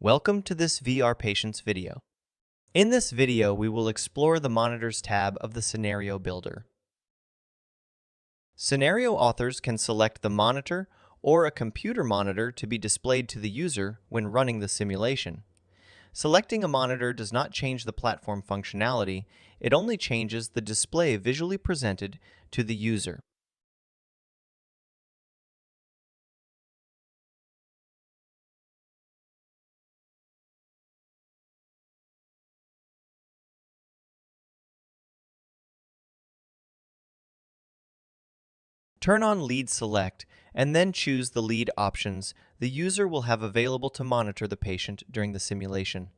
Welcome to this VRpatients video. In this video, we will explore the Monitors tab of the Scenario Builder. Scenario authors can select the monitor or a computer monitor to be displayed to the user when running the simulation. Selecting a monitor does not change the platform functionality, it only changes the display visually presented to the user. Turn on Lead Select and then choose the lead options the user will have available to monitor the patient during the simulation.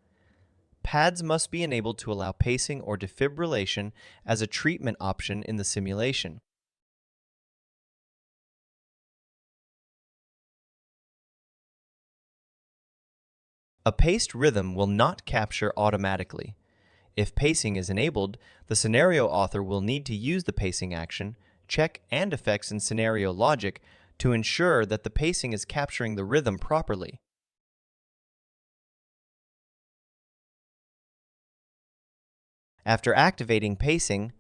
Pads must be enabled to allow pacing or defibrillation as a treatment option in the simulation. A paced rhythm will not capture automatically. If pacing is enabled, the scenario author will need to use the pacing action, check and effects in scenario logic to ensure that the pacing is capturing the rhythm properly. After activating pacing,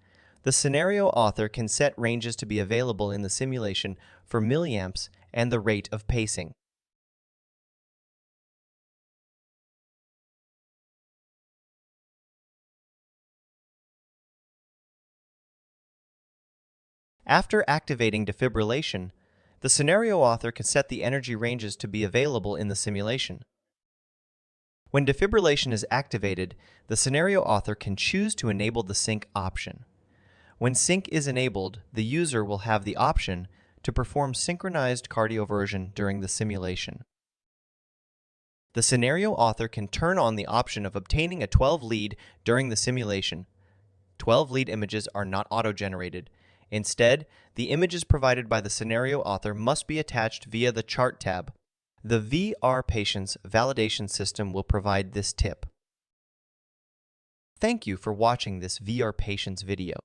the scenario author can set ranges to be available in the simulation for milliamps and the rate of pacing. After activating defibrillation, the scenario author can set the energy ranges to be available in the simulation. When defibrillation is activated, the scenario author can choose to enable the sync option. When sync is enabled, the user will have the option to perform synchronized cardioversion during the simulation. The scenario author can turn on the option of obtaining a 12 lead during the simulation. 12 lead images are not auto-generated. Instead, the images provided by the scenario author must be attached via the Chart tab. The VRpatients validation system will provide this tip. Thank you for watching this VRpatients video.